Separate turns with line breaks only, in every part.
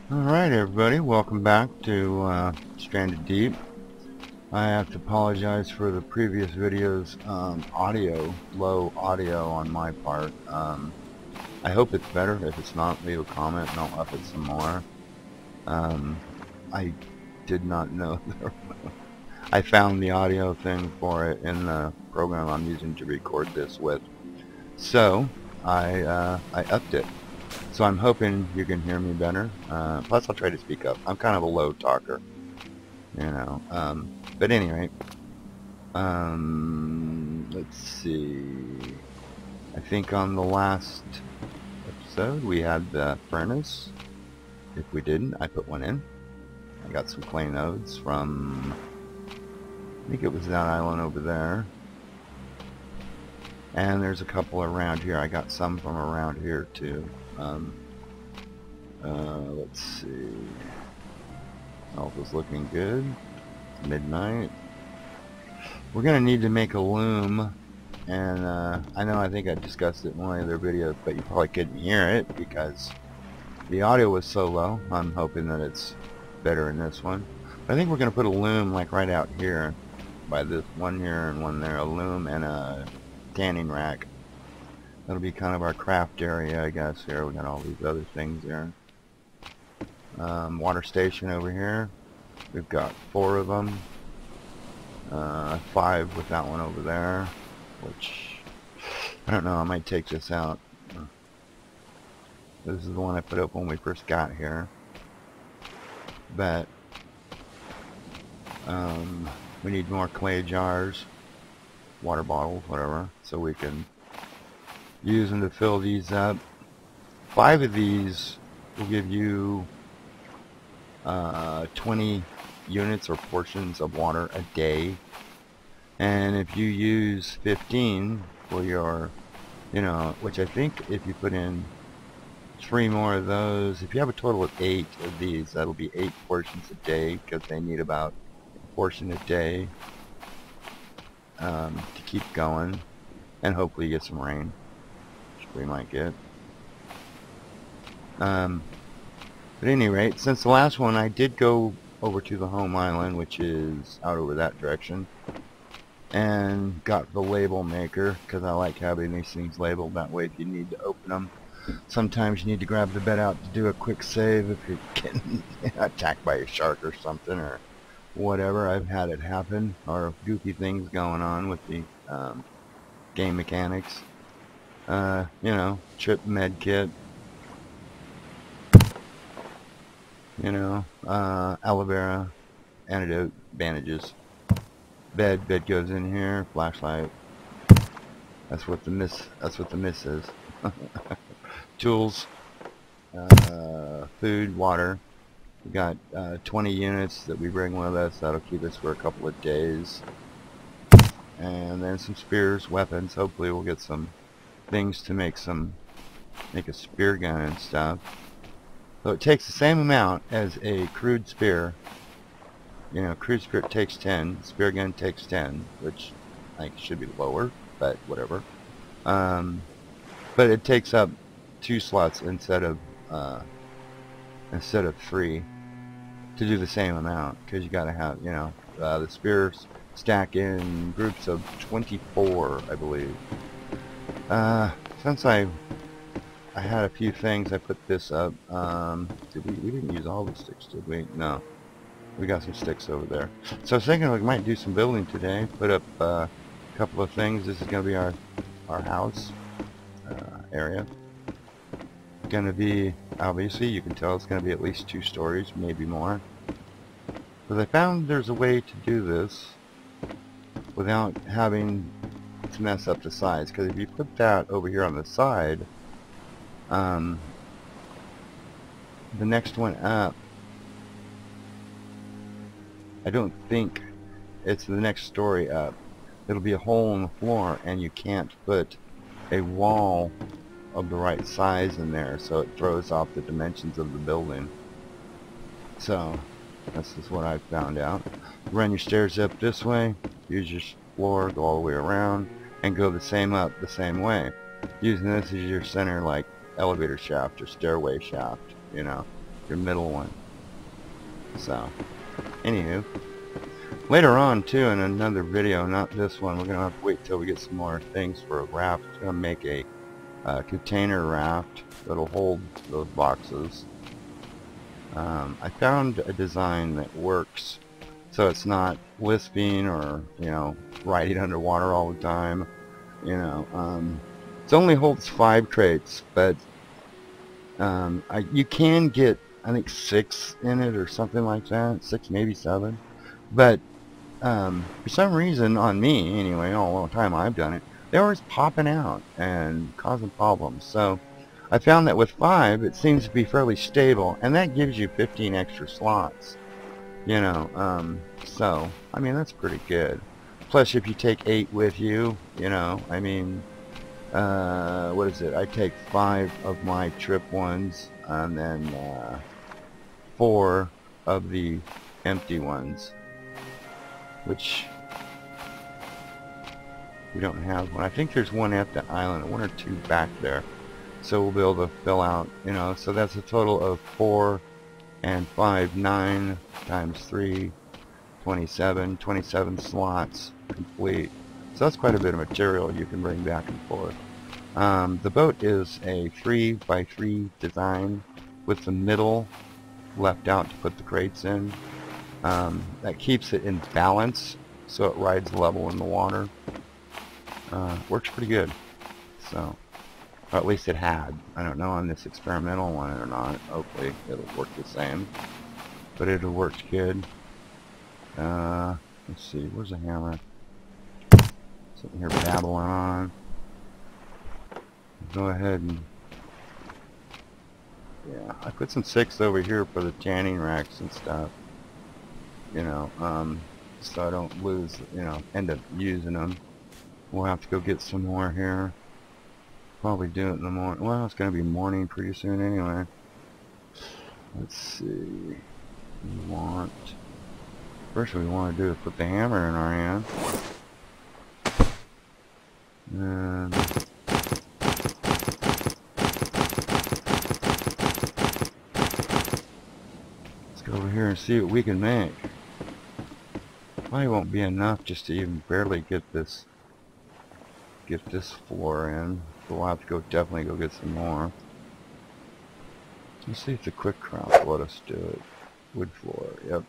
Alright everybody, welcome back to Stranded Deep. I have to apologize for the previous video's low audio on my part. I hope it's better. If it's not, leave a comment and I'll up it some more. I did not know. I found the audio thing for it in the program I'm using to record this with. So, I upped it. So I'm hoping you can hear me better. Plus I'll try to speak up. I'm kind of a low talker, you know. But anyway, let's see. I think on the last episode we had the furnace. If we didn't, I put one in. I got some clay nodes from, I think it was that island over there. And there's a couple around here. I got some from around here too. Let's see. Health is looking good. It's midnight. We're gonna need to make a loom, and I think I discussed it in one of their videos, but you probably couldn't hear it because the audio was so low. I'm hoping that it's better in this one. But I think we're gonna put a loom like right out here, by this one here and one there. A loom and a tanning rack. That'll be kind of our craft area, I guess. Here we got all these other things there. Water station over here. We've got 4 of them. 5 with that one over there, which I don't know. I might take this out. This is the one I put up when we first got here. But we need more clay jars, water bottles, whatever, so we can use them to fill these up. 5 of these will give you 20 units or portions of water a day, and if you use 15 for your, which I think if you put in 3 more of those, if you have a total of 8 of these, that'll be 8 portions a day, because they need about a portion a day to keep going, and hopefully get some rain, which we might get. But at any rate, since the last one, I did go over to the home island, which is out over that direction, and got the label maker, because I like having these things labeled. That way if you need to open them, sometimes you need to grab the bed out to do a quick save if you're getting attacked by a shark or something, or whatever. I've had it happen, or goofy things going on with the game mechanics. Trip med kit, aloe vera, antidote, bandages. Bed goes in here, flashlight. That's what the miss is. Tools, food, water. We got 20 units that we bring with us. That'll keep us for a couple of days. And then some spears, weapons. Hopefully we'll get some things to make a spear gun and stuff. So it takes the same amount as a crude spear. Crude spear takes 10, spear gun takes 10, which I think should be lower, but whatever. But it takes up 2 slots instead of 3 to do the same amount, because you gotta have, the spears stack in groups of 24, I believe. Since I had a few things, I put this up. We didn't use all the sticks, did we? No. We got some sticks over there. So I was thinking we might do some building today. Put up a couple of things. This is going to be our house area. Going to be, obviously, you can tell it's going to be at least 2 stories, maybe more. But I found there's a way to do this without having to mess up the sides. Because if you put that over here on the side, the next one up, I don't think it's the next story up. It'll be a hole in the floor, and you can't put a wall of the right size in there, so it throws off the dimensions of the building. So this is what I found out. Run your stairs up this way, use your floor, go all the way around, and go the same up the same way, using this as your center, like elevator shaft or stairway shaft, your middle one. So, anywho, later on too in another video, not this one, we're gonna have to wait till we get some more things for a raft. I'm gonna make a container raft that'll hold those boxes. I found a design that works, so it's not lisping or, you know, riding underwater all the time. You know, it only holds 5 crates, but you can get, I think, 6 in it or something like that. 6, maybe 7. But for some reason, on me anyway, all the time I've done it, they're always popping out and causing problems. So I found that with 5, it seems to be fairly stable, and that gives you 15 extra slots. You know, so I mean, that's pretty good. Plus, if you take 8 with you, you know, I mean, what is it? I take 5 of my trip ones, and then 4 of the empty ones, which we don't have one. I think there's one at the island, 1 or 2 back there, so we'll be able to fill out, you know, so that's a total of 4 and 5, 9 times 3, 27 slots complete. So that's quite a bit of material you can bring back and forth. The boat is a 3x3 design with the middle left out to put the crates in. That keeps it in balance so it rides level in the water. Works pretty good. So, or at least it had. I don't know on this experimental one or not. Hopefully it'll work the same. But it worked good. Let's see, where's the hammer? Sitting here babbling on. Go ahead and, yeah, I put some 6 over here for the tanning racks and stuff. You know, so I don't lose, you know, end up using them. We'll have to go get some more here. Probably do it in the morning. Well, it's going to be morning pretty soon anyway. Let's see. First we want to do is put the hammer in our hand. And let's go over here and see what we can make. Probably won't be enough just to even barely get this floor in. So we'll have to go definitely go get some more. Let's see if the quick craft will let us do it. Wood floor, yep.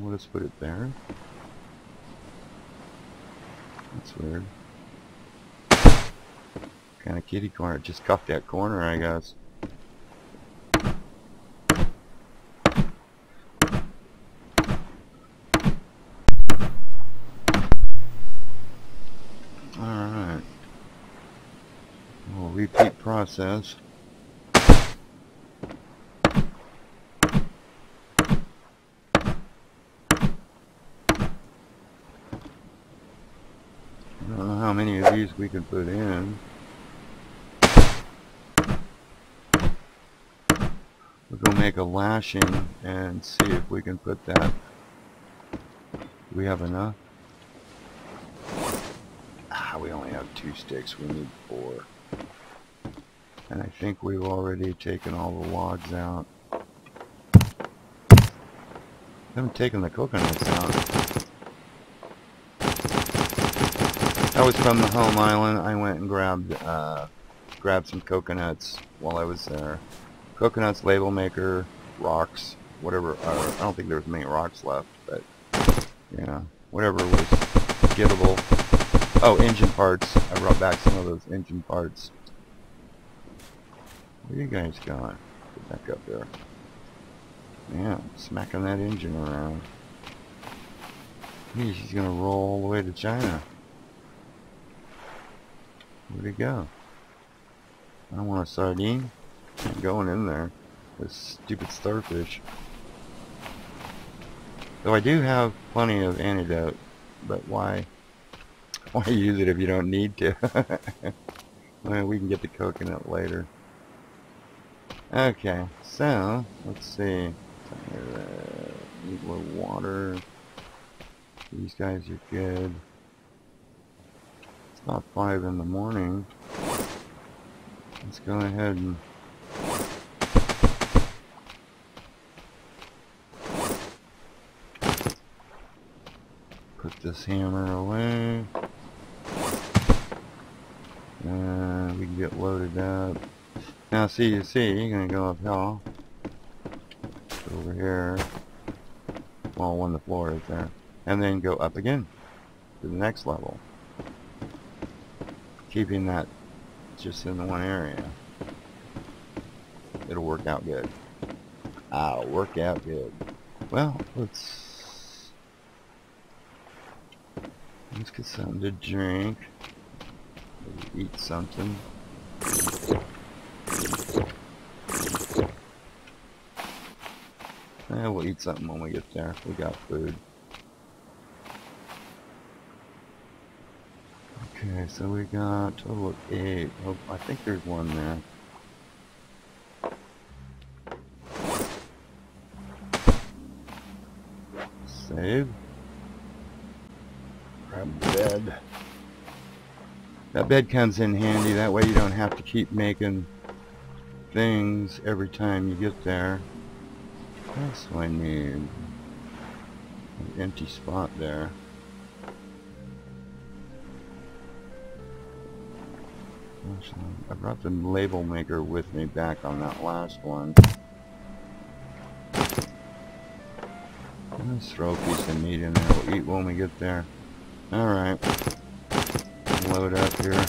We'll just put it there. That's weird. Kind of kitty corner. It just cuffed that corner, I guess. Alright. We'll repeat process. I don't know how many of these we can put in. We'll go make a lashing and see if we can put that. Do we have enough? We only have 2 sticks. We need 4. And I think we've already taken all the logs out. Haven't taken the coconuts out. That was from the home island. I went and grabbed some coconuts while I was there. Coconuts, label maker, rocks, whatever. I don't think there was many rocks left, but yeah, whatever was giveable. Oh, engine parts. I brought back some of those engine parts. Where you guys going? Get back up there. Yeah, smacking that engine around. Gee, she's gonna roll all the way to China. Where'd he go? I don't want a sardine. I'm going in there. This stupid starfish. Though I do have plenty of antidote, but why use it if you don't need to? Well, we can get the coconut later. Okay, so let's see. Need a little water. These guys are good. It's about 5 in the morning. Let's go ahead and this hammer away. We can get loaded up. Now see, you're gonna go uphill. Over here. Well, on the floor right there. And then go up again to the next level. Keeping that just in the one area. It'll work out good. Work out good. Well, let's get something to drink. Maybe eat something. We'll eat something when we get there. We got food. Okay, so we got a total of 8. Oh, I think there's one there. Save. Grab the bed. That bed comes in handy. That way you don't have to keep making things every time you get there. What else do I need? An empty spot there. I brought the label maker with me back on that last one. Let's throw a piece of meat in there. We'll eat when we get there. Alright. Load up here.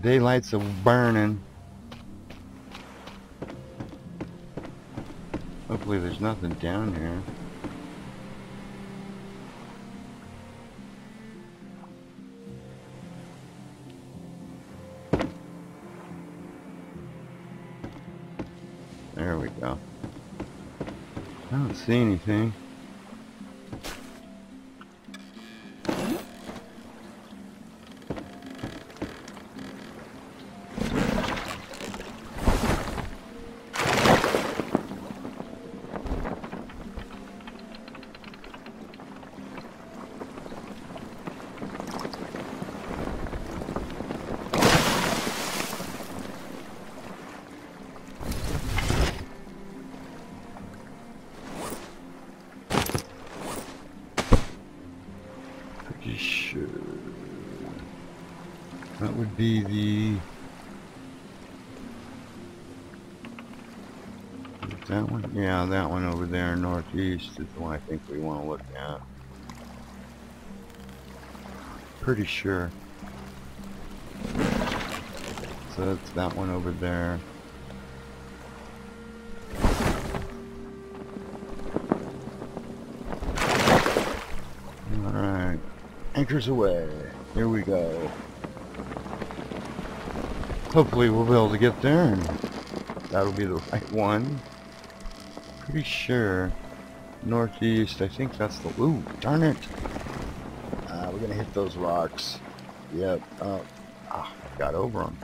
Daylight's a burning. Hopefully there's nothing down here. There we go. I don't see anything. Sure. That would be that one? Yeah, that one over there northeast is the one I think we want to look at. Pretty sure. So that's that one over there. Alright. Anchors away. Here we go. Hopefully we'll be able to get there and that'll be the right one. Pretty sure. Northeast, I think that's the... Ooh, darn it! We're gonna hit those rocks. Yep. I got over them.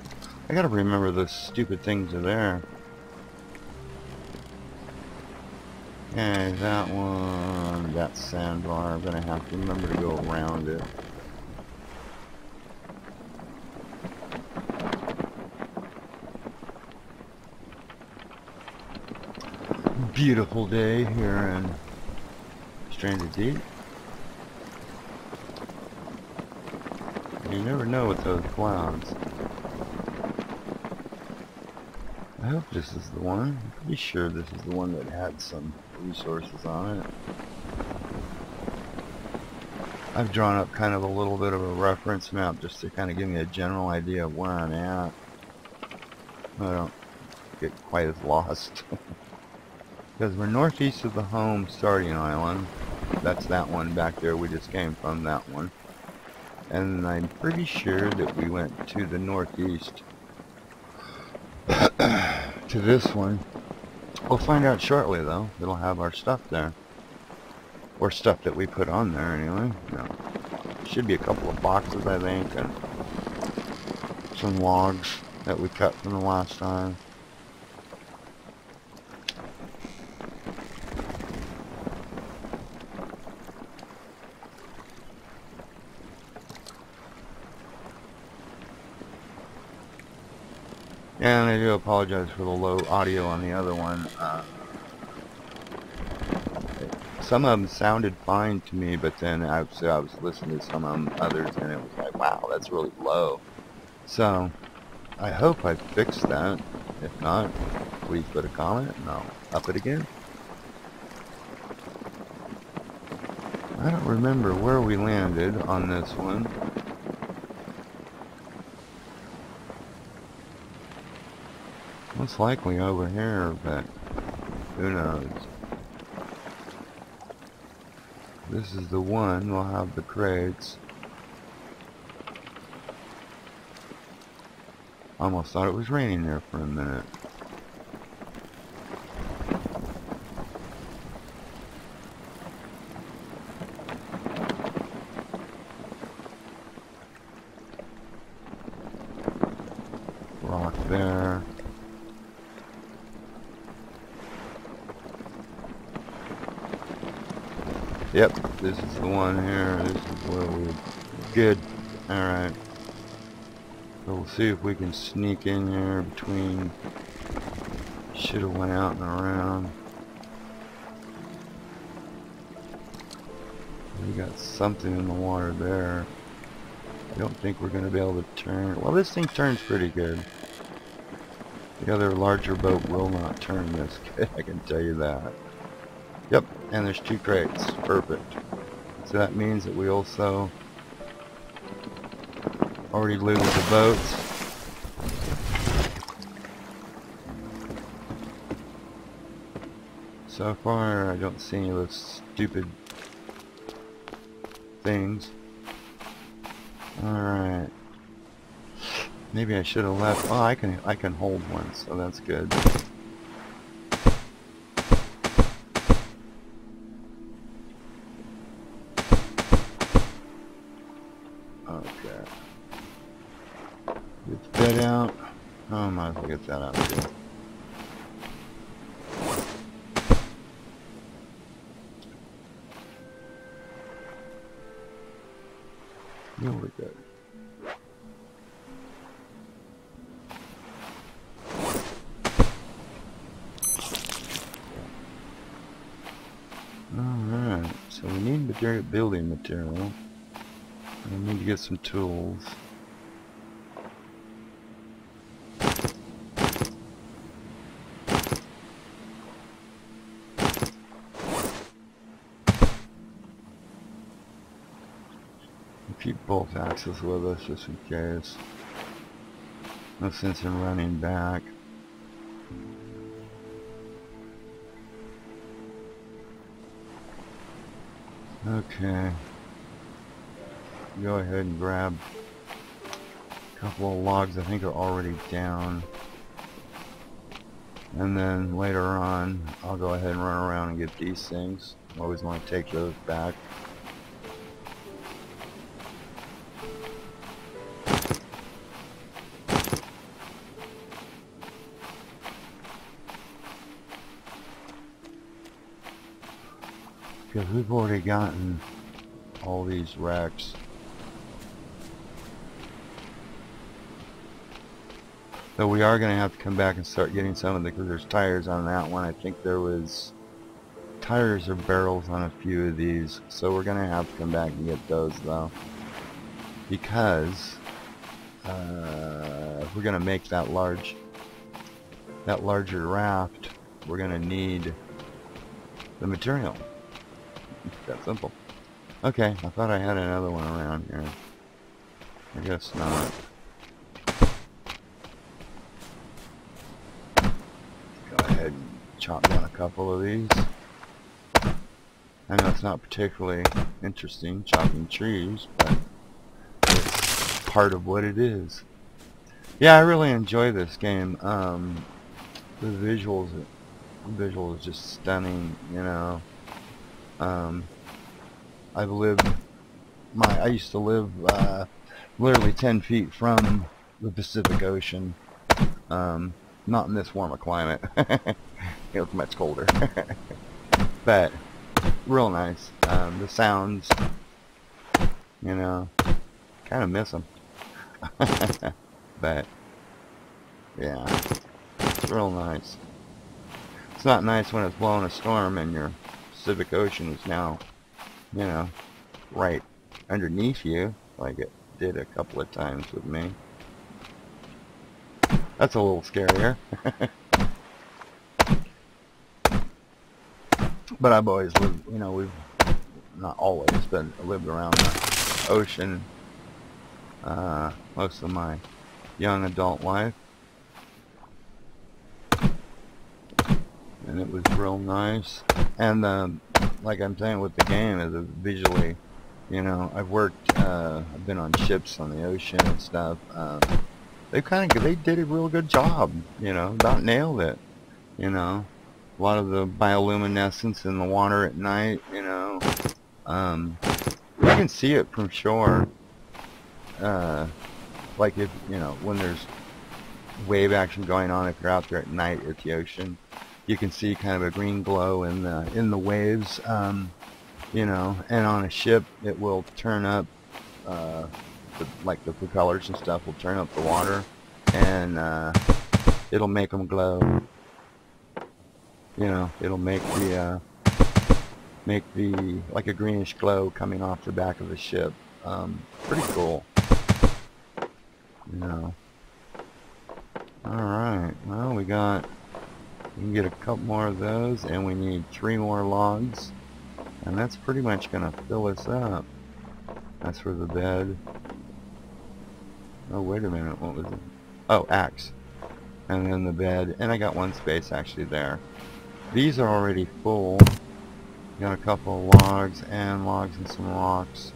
I gotta remember those stupid things are there. Okay, that one, that sandbar, I'm gonna have to remember to go around it. Beautiful day here in Stranded Deep. You never know with those clouds. I hope this is the one. I'm pretty sure this is the one that had some resources on it. I've drawn up kind of a little bit of a reference map just to kind of give me a general idea of where I'm at. I don't get quite as lost. Because we're northeast of the home starting island. That's that one back there we just came from, that one. And I'm pretty sure that we went to the northeast to this one. We'll find out shortly though. It'll have our stuff there. Or stuff that we put on there anyway. No. Should be a couple of boxes I think, and some logs that we cut from the last time. And I do apologize for the low audio on the other one. some of them sounded fine to me, but then I was listening to some of them others, and it was like, wow, that's really low. So I hope I fixed that. If not, please put a comment and I'll up it again. I don't remember where we landed on this one. Most likely over here, but who knows. This is the one. We'll have the crates. Almost thought it was raining there for a minute. Rock there. Yep, this is the one here. This is where we... Good. Alright. So we'll see if we can sneak in here between... Should have went out and around. We got something in the water there. I don't think we're going to be able to turn. Well, this thing turns pretty good. The other larger boat will not turn this good, I can tell you that. Yep, and there's 2 crates. Perfect. So that means that we also already looted the boats. So far, I don't see any of those stupid things. Alright. Maybe I should have left. Oh, I can hold one, so that's good. Okay. Get that out. Oh, might as well get that out too. Really good. Alright, so we need building material. We need to get some tools. Keep both axes with us just in case. No sense in running back. Okay. Go ahead and grab a couple of logs I think are already down. And then later on I'll go ahead and run around and get these things. Always want to take those back. Because we've already gotten all these wrecks. So we are going to have to come back and start getting some of the, because there's tires on that one. I think there was tires or barrels on a few of these. So we're going to have to come back and get those though. Because if we're going to make that larger raft, we're going to need the material. It's that simple. Okay, I thought I had another one around here. I guess not. Go ahead and chop down a couple of these. I know it's not particularly interesting chopping trees, but it's part of what it is. Yeah, I really enjoy this game. The visuals is just stunning, you know. I used to live literally 10 feet from the Pacific Ocean. Not in this warm a climate. It was much colder. But real nice. The sounds, you know, kind of miss them. But yeah, it's real nice. It's not nice when it's blowing a storm and you're Pacific Ocean is now, you know, right underneath you, like it did a couple of times with me. That's a little scarier. But I've always lived, you know, we've not always, but lived around the ocean most of my young adult life. And it was real nice. And like I'm saying with the game, is visually, you know, I've worked, I've been on ships on the ocean and stuff. They did a real good job, you know, about nailed it, you know. A lot of the bioluminescence in the water at night, you know. You can see it from shore. Like if, you know, when there's wave action going on, if you're out there at night at the ocean, you can see kind of a green glow in the waves, you know. And on a ship, it will turn up, like the propellers and stuff will turn up the water, and it'll make them glow. You know, it'll make the like a greenish glow coming off the back of the ship. Pretty cool. You know. Alright, well we can get a couple more of those, and we need 3 more logs, and that's pretty much gonna fill us up. That's for the bed. Oh, wait a minute, what was it? Oh, axe. And then the bed, and I got 1 space actually there. These are already full. Got a couple of logs and some rocks.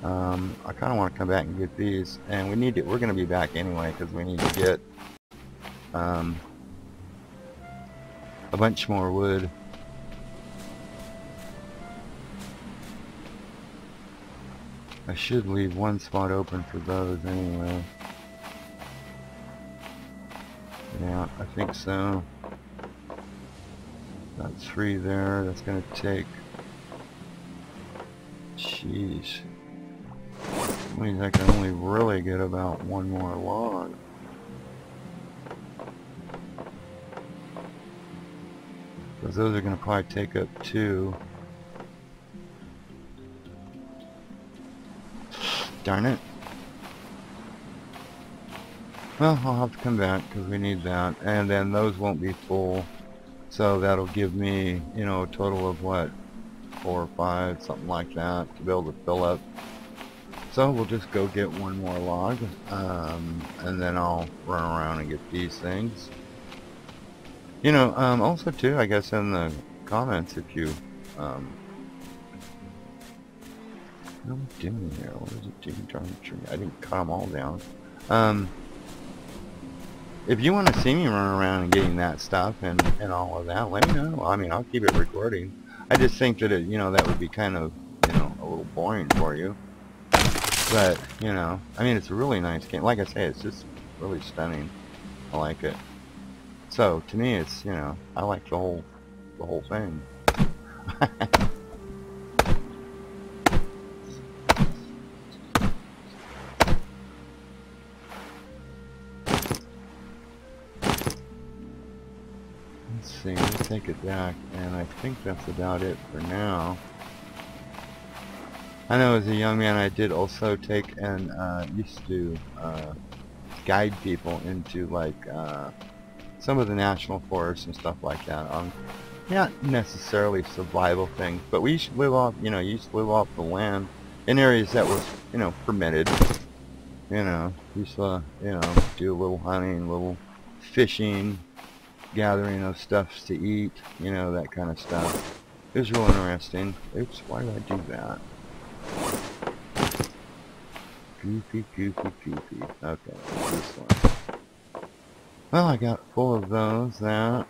I kind of want to come back and get these, and we're going to be back anyway because we need to get a bunch more wood. I should leave 1 spot open for those anyway. Yeah, I think so. Got 3 there. That's gonna take. Jeez. That means I can only really get about 1 more log. Because those are gonna probably take up 2. Darn it. Well, I'll have to come back because we need that, and then those won't be full. So that'll give me, you know, a total of what, 4 or 5, something like that, to be able to fill up. So we'll just go get 1 more log, and then I'll run around and get these things. You know, also too, I guess in the comments, if you, what am I doing here? What is it doing? I didn't cut them all down. If you want to see me run around and getting that stuff and all of that, let me know. I mean, I'll keep it recording. I just think that it, you know, that would be kind of, you know, a little boring for you. But, you know, I mean, it's a really nice game. Like I say, it's just really stunning. I like it. So, to me, it's, you know, I like the whole thing. Let's see, let's take it back, and I think that's about it for now. I know as a young man I did also take and used to guide people into like some of the national forests and stuff like that. Not necessarily survival things, but we used to live off, you know, used to live off the land in areas that was, you know, permitted. You know, used to, you know, do a little hunting, a little fishing, gathering of stuffs to eat, you know, that kind of stuff. It was real interesting. Oops, why did I do that? Goofy. Okay, this one. Well, I got 4 of those, that.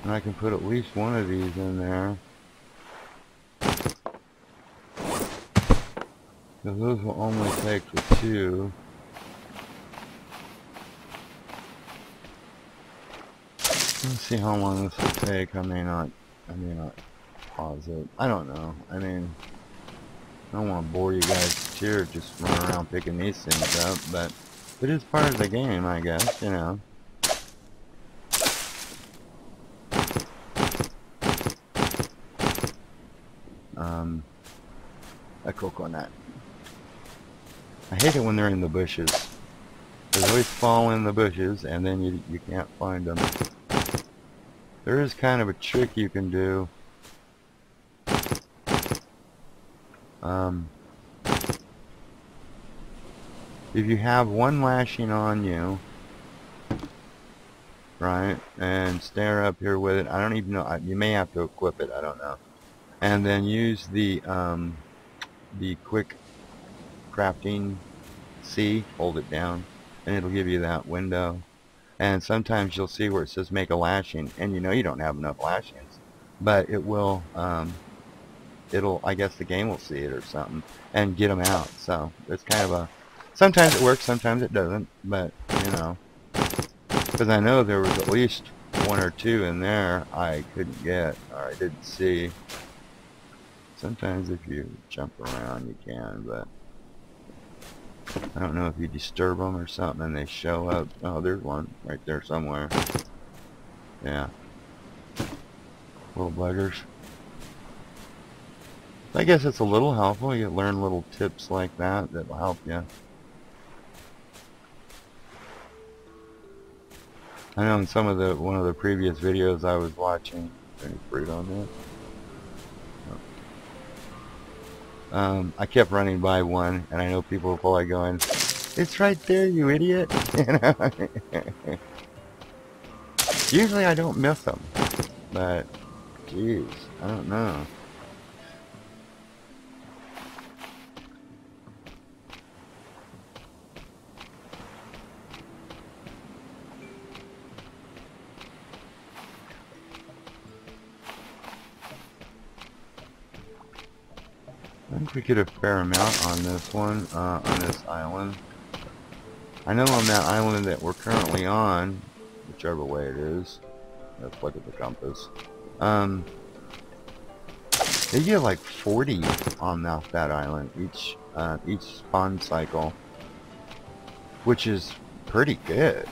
And I can put at least 1 of these in there. Because those will only take the 2. Let's see how long this will take. I may not pause it. I don't know. I mean, I don't want to bore you guys here just running around picking these things up, but it is part of the game, I guess, you know. a coconut. I hate it when they're in the bushes. They always fall in the bushes, and then you can't find them. There is kind of a trick you can do. If you have one lashing on you, right, and stare up here with it, I don't even know, you may have to equip it, I don't know. And then use the quick crafting C, hold it down, and it'll give you that window. And sometimes you'll see where it says make a lashing, and you know you don't have enough lashings, but it will, I guess the game will see it or something, and get them out. So it's kind of a, sometimes it works, sometimes it doesn't, but, you know, because I know there was at least one or two in there I couldn't get, or I didn't see. Sometimes if you jump around you can, but I don't know if you disturb them or something and they show up. Oh, there's one right there somewhere. Yeah. Little buggers. I guess it's a little helpful. You learn little tips like that that will help you. I know in some of one of the previous videos I was watching, any fruit on that? I kept running by one, and I know people were probably going, "It's right there, you idiot!" You know? Usually I don't miss them, but jeez, I don't know. I think we get a fair amount on this one, on this island. I know on that island that we're currently on, whichever way it is, let's look at the compass, they get like 40 on that island, each spawn cycle, which is pretty good.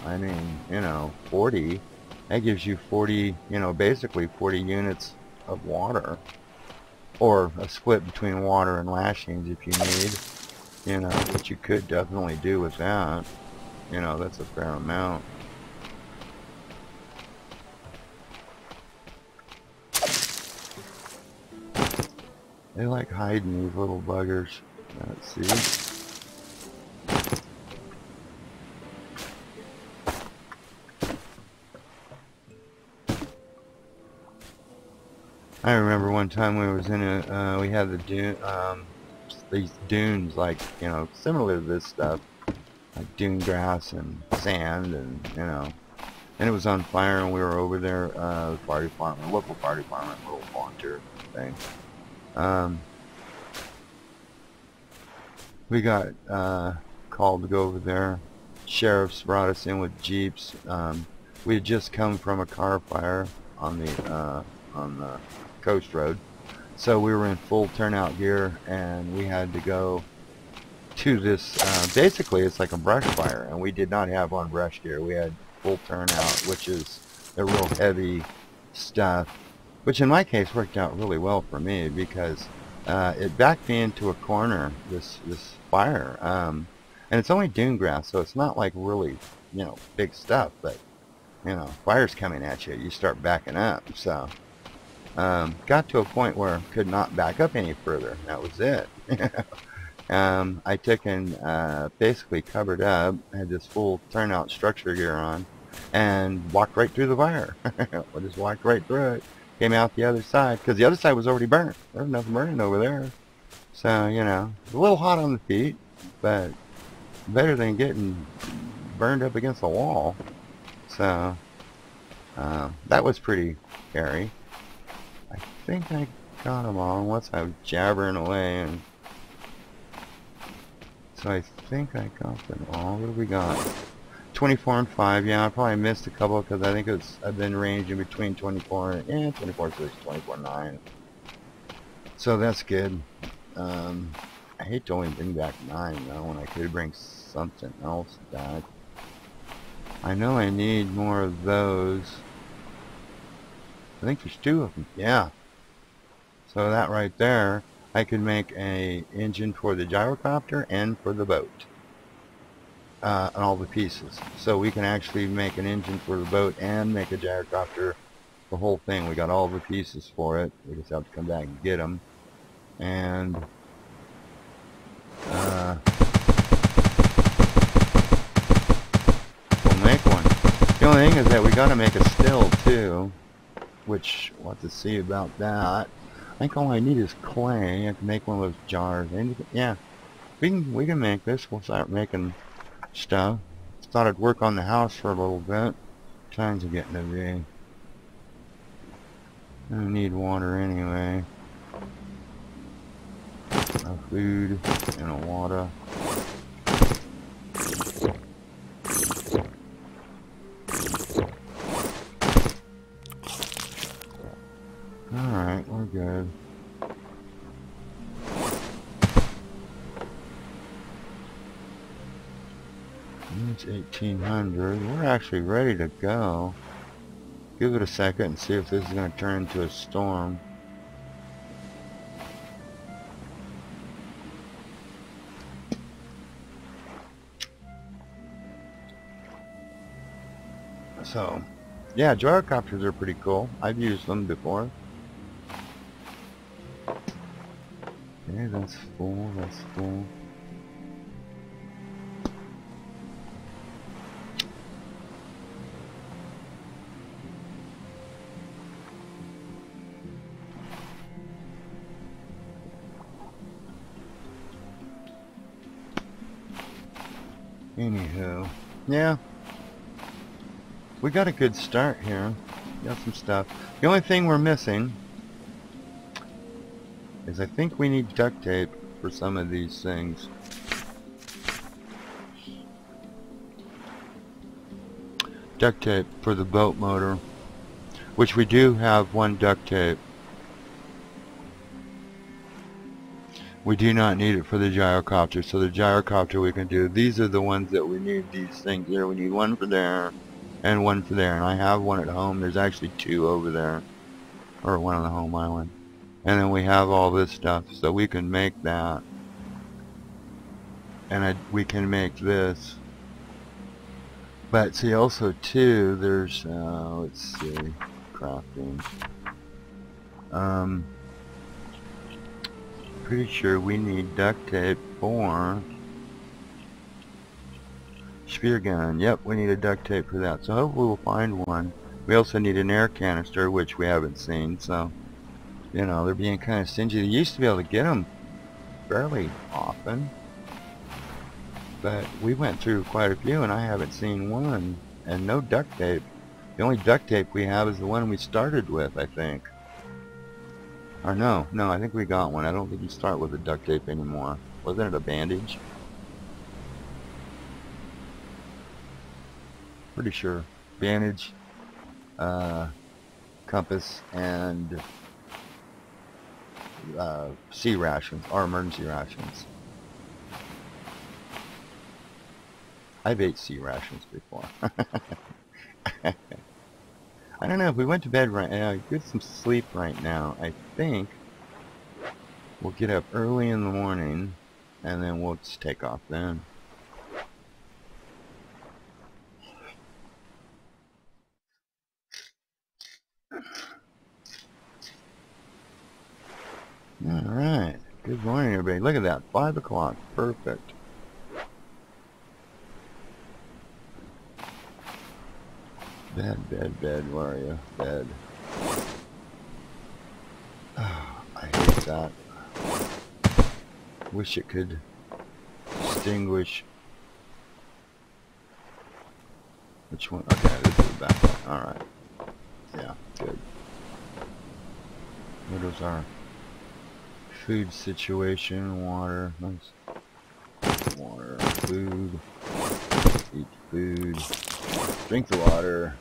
I mean, you know, 40, that gives you 40, you know, basically 40 units of water. Or a split between water and lashings if you need, you know, which you could definitely do with that. You know, that's a fair amount. They like hiding, these little buggers. Let's see. I remember one time we was in a, we had the dune, these dunes, like, you know, similar to this stuff, like dune grass and sand, and, you know, and it was on fire, and we were over there, the fire department, local fire department, little volunteer thing. We got called to go over there. Sheriffs brought us in with jeeps. We had just come from a car fire on the coast road, so we were in full turnout gear, and we had to go to this, basically it's like a brush fire, and we did not have on brush gear. We had full turnout, which is the real heavy stuff, which in my case worked out really well for me, because it backed me into a corner, this fire, and it's only dune grass, so it's not like really, you know, big stuff, but, you know, fire's coming at you, you start backing up. So got to a point where I could not back up any further. That was it. I took and basically covered up, had this full turnout structure gear on, and walked right through the fire. I just walked right through it. Came out the other side, because the other side was already burnt. There was nothing burning over there. So, you know, a little hot on the feet, but better than getting burned up against the wall. So, that was pretty scary. I think I got them all once I was jabbering away, and so I think I got them all. What have we got? 24 and 5. Yeah, I probably missed a couple because I think I've been ranging between 24 and 24 6, 24 9. So that's good. I hate to only bring back 9 though, when I could bring something else back. I know I need more of those. I think there's 2 of them. Yeah. So that right there, I could make a engine for the gyrocopter and for the boat. And all the pieces. So we can actually make an engine for the boat and make a gyrocopter, the whole thing. We got all the pieces for it. We just have to come back and get them. And we'll make one. The only thing is that we got to make a still too, which we'll have to see about that. I think all I need is clay. I have to make one of those jars. And yeah, we can make this. We'll start making stuff. Thought I'd work on the house for a little bit. Times are getting to be. I need water anyway. A food and a water. Alright, we're good. It's 1800. We're actually ready to go. Give it a second and see if this is going to turn into a storm. So, yeah, gyrocopters are pretty cool. I've used them before. Okay, that's full, that's full. Anywho, yeah, we got a good start here. Got some stuff. The only thing we're missing is I think we need duct tape for some of these things. Duct tape for the boat motor, which we do have one duct tape. We do not need it for the gyrocopter, so the gyrocopter we can do. These are the ones that we need, these things here. We need one for there and one for there, and I have one at home. There's actually two over there, or one on the home island. And then we have all this stuff, so we can make that. And we can make this. But see, also too, there's, let's see, crafting. Pretty sure we need duct tape for spear gun. Yep, we need a duct tape for that. So hopefully we'll find one. We also need an air canister, which we haven't seen. So, you know, they're being kind of stingy. They used to be able to get them fairly often, but we went through quite a few and I haven't seen one. And no duct tape. The only duct tape we have is the one we started with, I think. Or no, I think we got one. I don't think you start with a duct tape anymore. Wasn't it a bandage? Pretty sure. Bandage, compass, and sea rations, or emergency rations. I've ate sea rations before. I don't know, if we went to bed right now, get some sleep right now, I think we'll get up early in the morning and then we'll just take off then. Alright, good morning everybody. Look at that, 5 o'clock, perfect. Bed, where are you? Bed. Oh, I hate that. Wish it could distinguish which one. Okay, this is the back one. Alright. Yeah, good. What is our food situation? Water. Nice. Water. Food. Eat food. Drink the water.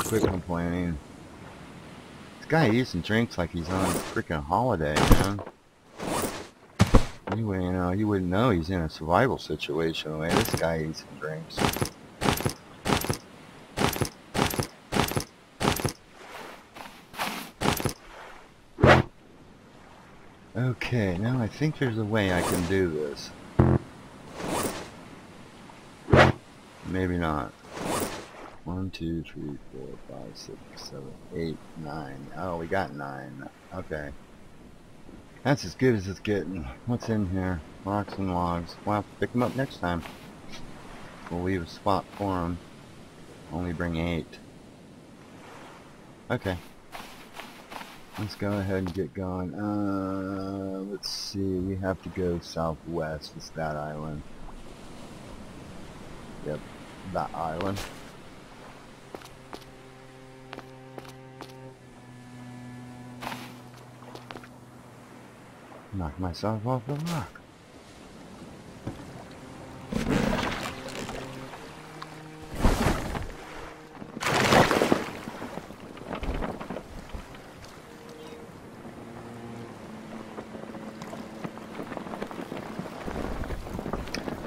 Quit complaining. This guy eats and drinks like he's on a freaking holiday, man. Anyway, you know, you wouldn't know he's in a survival situation the way this guy eats and drinks. Okay, now I think there's a way I can do this. Maybe not. 1, 2, 3, 4, 5, 6, 7, 8, 9. Oh, we got 9. Okay. That's as good as it's getting. What's in here? Rocks and logs. We'll have to pick them up next time. We'll leave a spot for them. Only bring 8. Okay. Let's go ahead and get going. Let's see. We have to go southwest. It's that island. Yep, that island. Knock myself off the rock.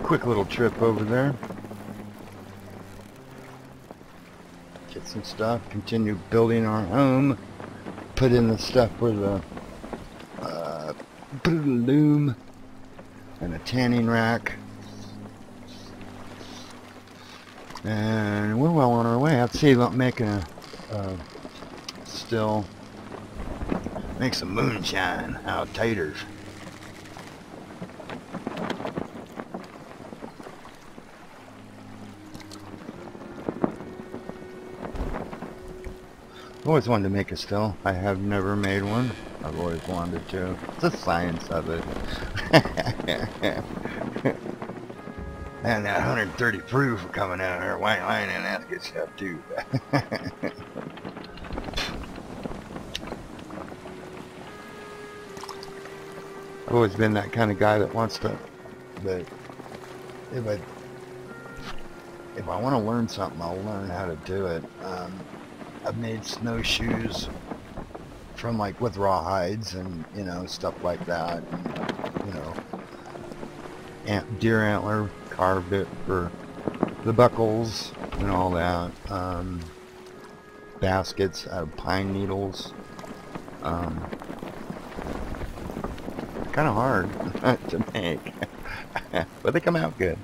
Quick little trip over there. Get some stuff. Continue building our home. Put in the stuff for the put in a loom and a tanning rack. And we're well on our way. I'd see about making a still make some moonshine out of taters. I've always wanted to make a still. I have never made one. I've always wanted to. It's the science of it. And that 130 proof coming out here, white line, and that's good stuff too. I've always been that kind of guy that wants to, but if I want to learn something, I'll learn how to do it. I've made snowshoes from with raw hides and stuff like that, and deer antler, carved it for the buckles and all that. Baskets out of pine needles. Kind of hard to make, but they come out good.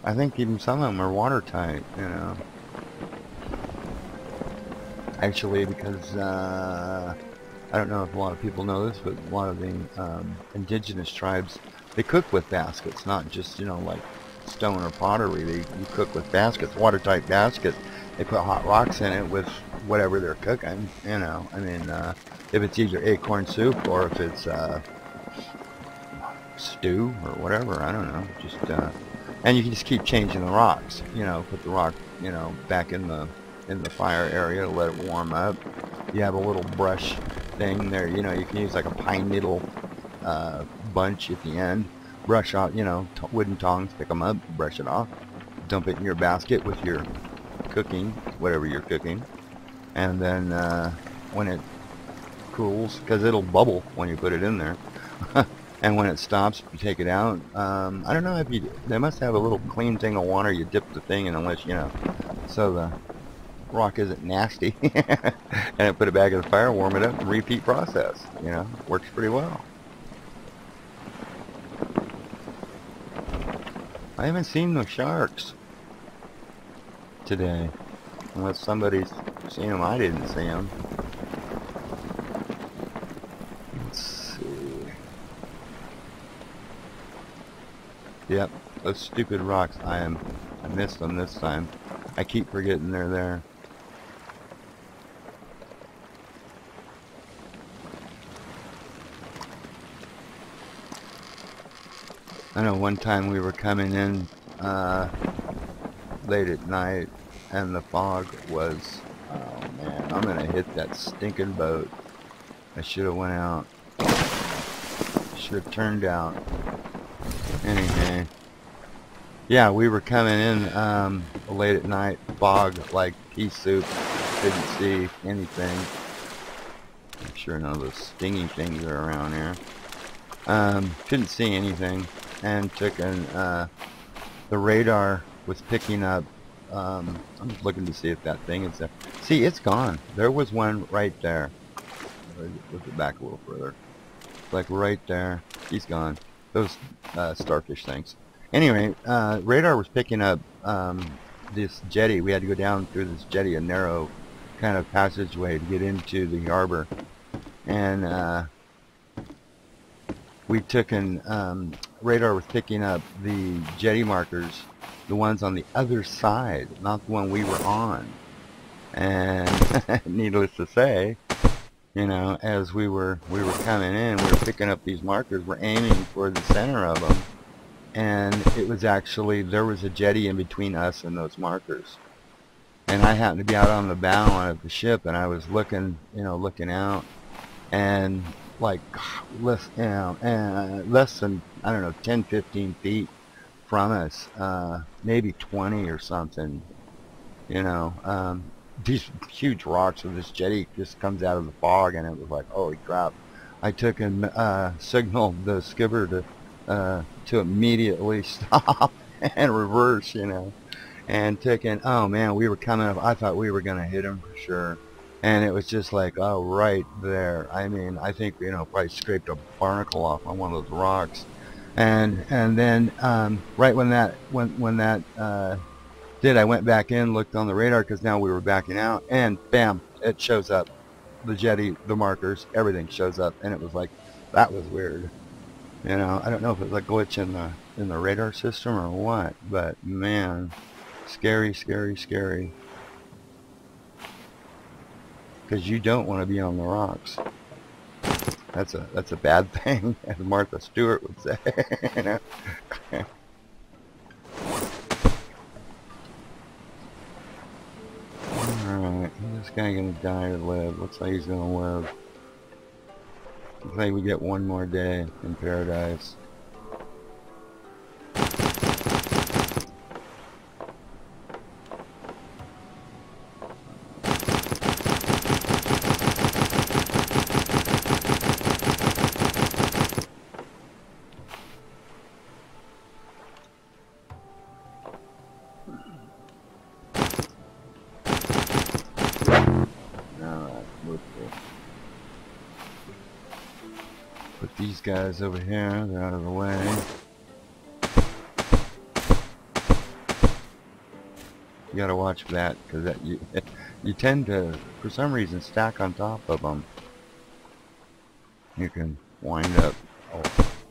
I think even some of them are watertight, Actually, because I don't know if a lot of people know this, but a lot of the indigenous tribes, they cook with baskets, not just like stone or pottery. You cook with baskets, watertight baskets. They put hot rocks in it with whatever they're cooking. I mean, if it's either acorn soup or if it's stew or whatever, I don't know. Just and you can just keep changing the rocks. Put the rock back in the fire area, let it warm up. You have a little brush thing there, you can use like a pine needle bunch at the end, brush out, wooden tongs, pick them up, brush it off, dump it in your basket with your cooking, whatever you're cooking, and then when it cools, because it'll bubble when you put it in there, and when it stops, you take it out. I don't know if they must have a little clean thing of water you dip the thing in, unless so the rock isn't nasty. And I put it back in the fire, warm it up, and repeat process. Works pretty well. I haven't seen no sharks today, unless somebody's seen them. I didn't see them. Let's see. Yep, those stupid rocks. I missed them this time. I keep forgetting they're there. I know one time we were coming in late at night and the fog was, oh man, I'm gonna hit that stinking boat. I should have went out. Should have turned out. Anyway. Yeah, we were coming in late at night, fog like pea soup. Didn't see anything. I'm sure none of those stingy things are around here. Couldn't see anything, and took the radar was picking up. I'm just looking to see if that thing is there. See, it's gone. There was one right there. Look it back a little further. like right there. He's gone. Those starfish things. Anyway, radar was picking up this jetty. We had to go down through this jetty, a narrow kind of passageway to get into the harbor. And we took and radar was picking up the jetty markers, the ones on the other side, not the one we were on. And needless to say, you know, as we were coming in, we were picking up these markers, we're aiming for the center of them, and it was actually, there was a jetty in between us and those markers. And I happened to be out on the bow of the ship, and I was looking, you know, looking out, and like less, you know, less than, I don't know, 10-15 feet from us, maybe 20 or something, you know, these huge rocks of this jetty just comes out of the fog, and it was like, holy crap. I took and signaled the skipper to immediately stop and reverse, you know, and took in, oh man, we were coming up, I thought we were going to hit him for sure. And it was just like, oh, right there. I mean, I think, you know, probably scraped a barnacle off on one of those rocks. And then right when that did, I went back in, looked on the radar, because now we were backing out, and bam, it shows up. The jetty, the markers, everything shows up, and it was like, that was weird. You know, I don't know if it was a glitch in the radar system or what, but man, scary, scary, scary. Because you don't want to be on the rocks. That's a bad thing, as Martha Stewart would say. You know? Alright, is this guy gonna die or live? Looks like he's gonna live. Looks like we get one more day in paradise. Put these guys over here, they're out of the way. You gotta watch that, because that you tend to, for some reason, stack on top of them. You can wind up a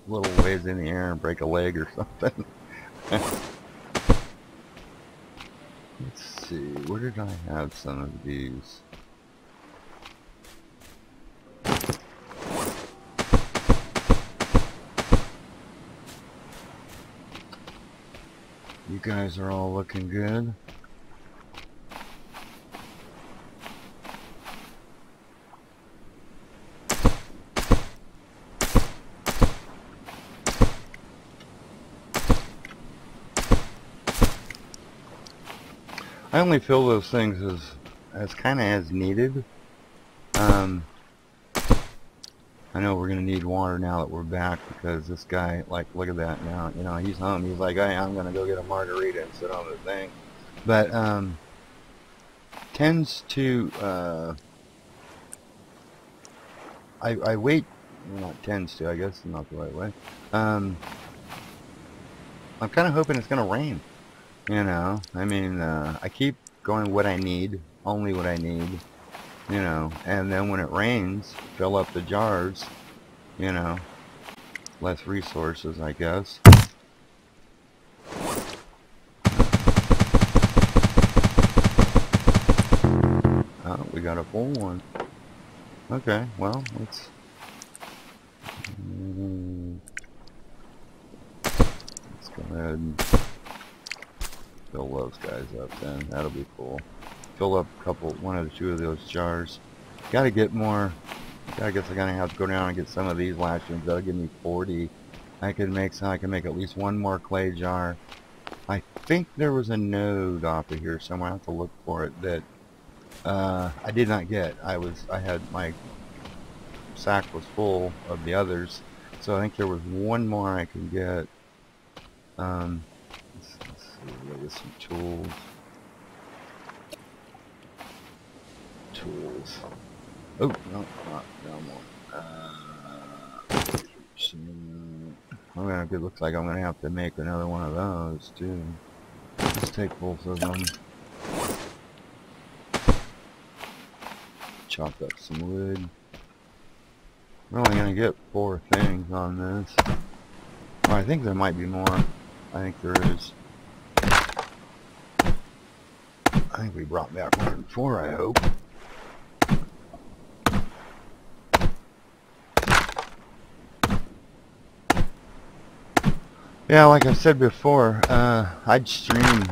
little ways in the air and break a leg or something. Let's see, where did I have some of these? You guys are all looking good. I only fill those things as kind of as needed. I know we're gonna need water now that we're back, because this guy, like, look at that now. You know, he's home. He's like, hey, I'm gonna go get a margarita and sit on the thing. But tends to I wait. Well, not tends to. I guess it's not the right way. I'm kind of hoping it's gonna rain. You know, I mean, I keep going what I need, only what I need, you know, and then when it rains, fill up the jars, you know, less resources, I guess. Oh, we got a full one. Okay, well, let's go ahead and fill those guys up then. That'll be cool. Fill up one or two of those jars. Gotta get more. I guess I'm gonna have to go down and get some of these lashings. That'll give me 40. I can make at least one more clay jar. I think there was a node off of here somewhere. I have to look for it that I did not get. I had my sack was full of the others, so I think there was one more I can get. Look at some tools. Oh, no, no more. It looks like I'm gonna have to make another one of those too. Let's take both of them. Chop up some wood. We're only gonna get 4 things on this. Oh, I think there might be more. I think there is. I think we brought back more than 4, I hope. Yeah, like I said before, I'd stream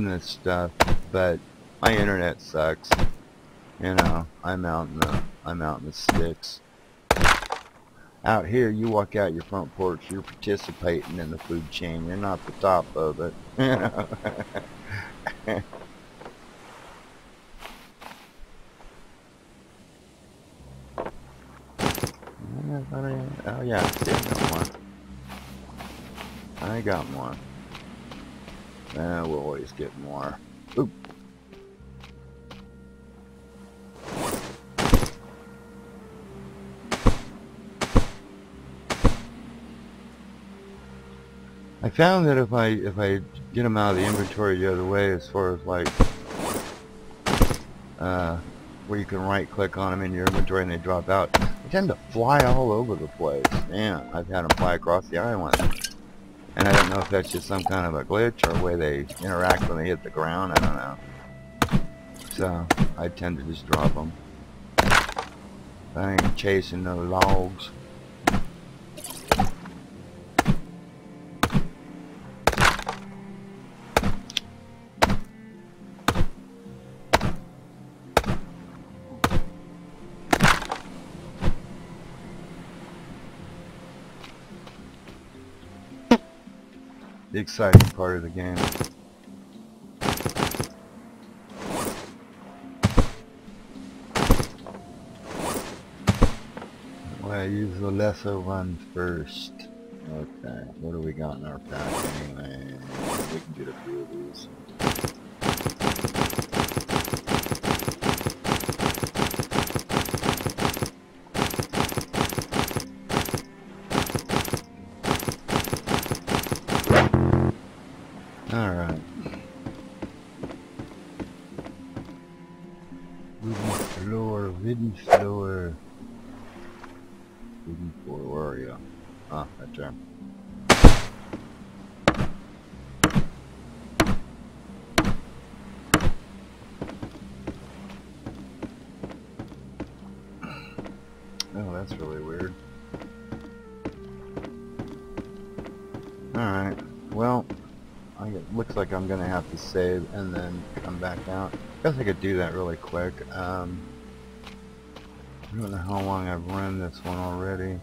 this stuff, but my internet sucks. You know, I'm out in the sticks. Out here, you walk out your front porch, you're participating in the food chain. You're not the top of it. You know. Oh yeah, see, I got more. I got more. We'll always get more. Oop. I found that if I get them out of the inventory the other way, as far as like where you can right click on them in your inventory and they drop out, they tend to fly all over the place. Man, I've had them fly across the island, and I don't know if that's just some kind of a glitch or the way they interact when they hit the ground. I don't know. So I tend to just drop them. I ain't chasing no logs. The exciting part of the game. Well, I use the lesser ones first. Okay, what do we got in our pack anyway? We can get a few of these. Alright. Wooden floor. Wooden floor, where are you? Ah, right there. Oh, that's really weird. Alright, well, it looks like I'm gonna have to save and then come back out. I guess I could do that really quick. I don't know how long I've run this one already.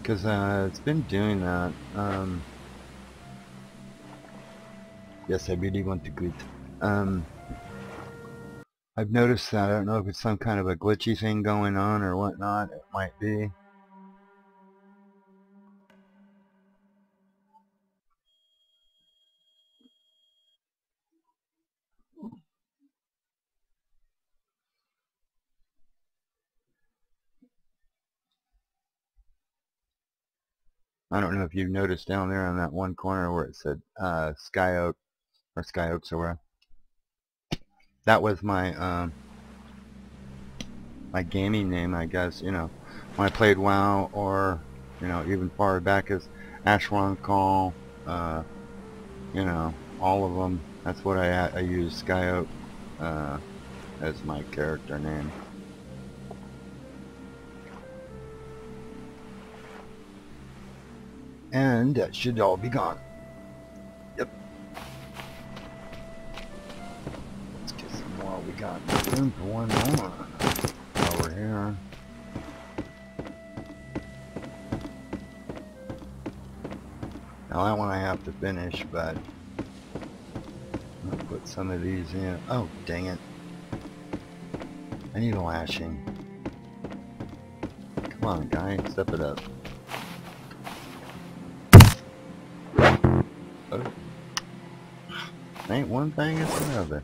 Because it's been doing that. Yes, I really want to quit. I've noticed that. I don't know if it's some kind of a glitchy thing going on or whatnot. It might be. I don't know if you've noticed down there on that one corner where it said Sky Oak or Sky Oaks or where. That was my my gaming name, I guess. You know, when I played WoW, or you know, even far back as Ashron Call, you know, all of them. That's what I use, Sky Oak, as my character name. And that should all be gone. Yep. Let's get some more. We got room for one more over here. Now that one I have to finish, but I'll put some of these in. Oh, dang it. I need a lashing. Come on, guy, step it up. Oh. Ain't one thing, it's another.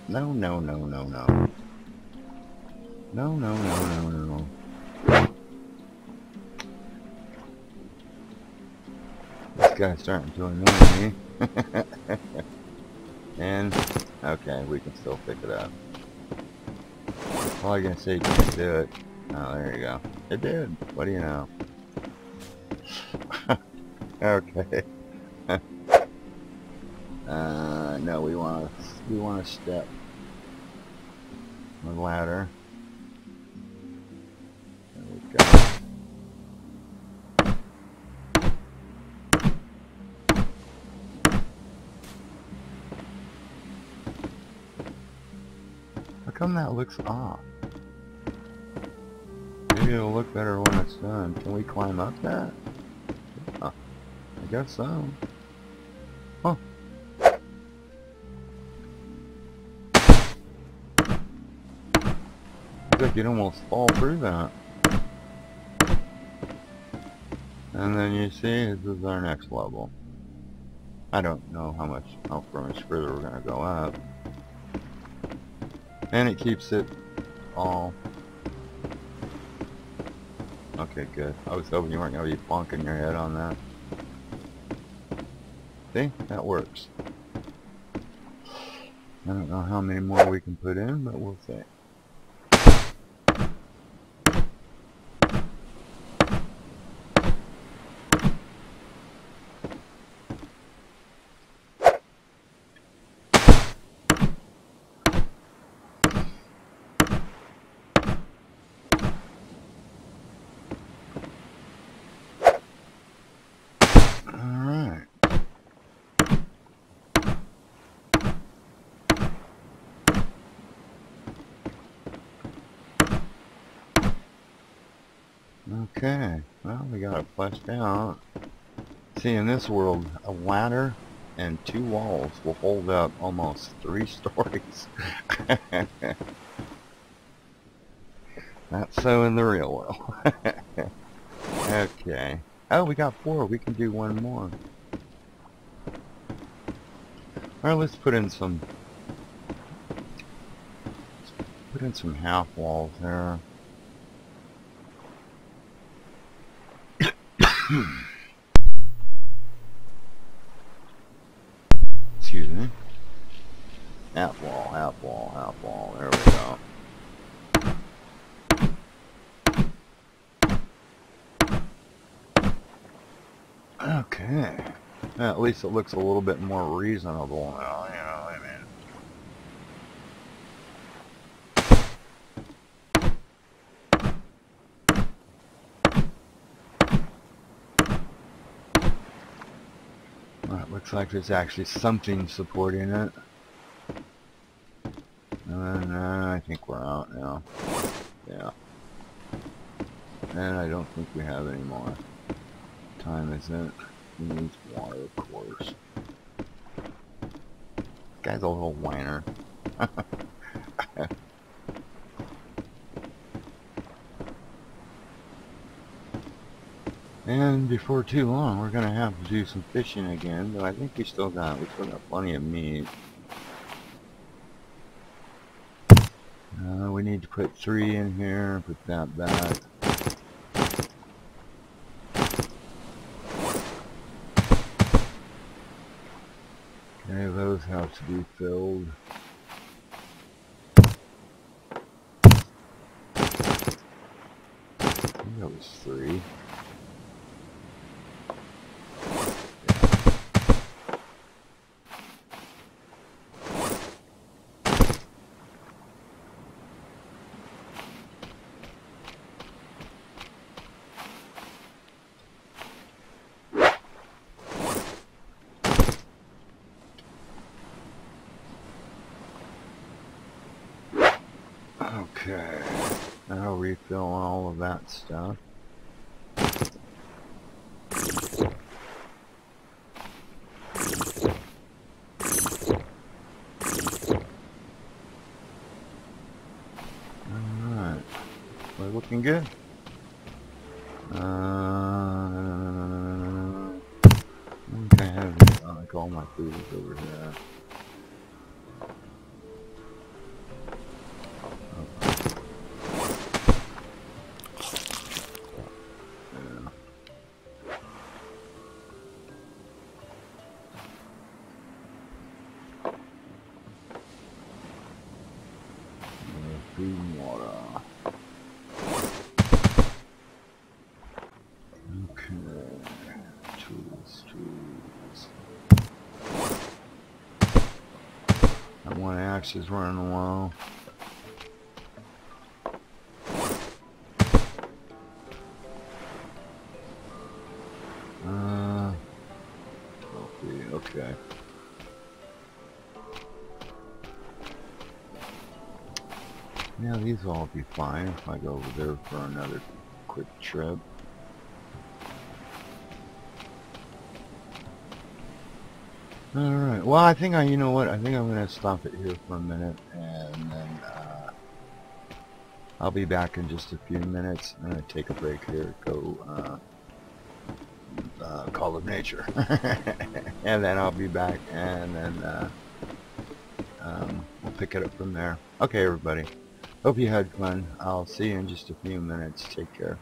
No, no, no, no, no. No, no, no, no, no. This guy's starting to annoy me. And, okay, we can still pick it up. All I can say you can't do it. Oh, there you go. It did. What do you know? Okay. No, we want a step. A ladder. There we go. How come that looks off? Maybe it'll look better when it's done. Can we climb up that? Oh, I guess so. Huh. Looks like you'd almost fall through that. And then you see, this is our next level. I don't know how much further we're gonna go up. And it keeps it all... Okay, good. I was hoping you weren't gonna be bonking your head on that. See? That works. I don't know how many more we can put in, but we'll see. Okay, well, we got it fleshed out. See, in this world, a ladder and 2 walls will hold up almost 3 stories. Not so in the real world. Okay. Oh, we got 4. We can do 1 more. Alright, let's put in some half walls there. Excuse me. Half wall, half wall, half wall. There we go. Okay. At least it looks a little bit more reasonable now, you know what I mean? Well, it looks like there's actually something supporting it. And I think we're out now. Yeah. And I don't think we have any more. Time is it? He needs water, of course. This guy's a little whiner. And before too long, we're gonna have to do some fishing again. But I think we still got plenty of meat. We need to put 3 in here. Put that back. Okay, those have to be filled. I think that was 3. Okay, now refill all of that stuff. Alright, we're looking good. I have like all my food is over here. That one axe is running low. Okay. Yeah, these will all be fine if I go over there for another quick trip. Alright, well I think you know what, I think I'm going to stop it here for a minute and then I'll be back in just a few minutes. I'm going to take a break here, go Call of Nature. And then I'll be back and then we'll pick it up from there. Okay everybody, hope you had fun. I'll see you in just a few minutes. Take care.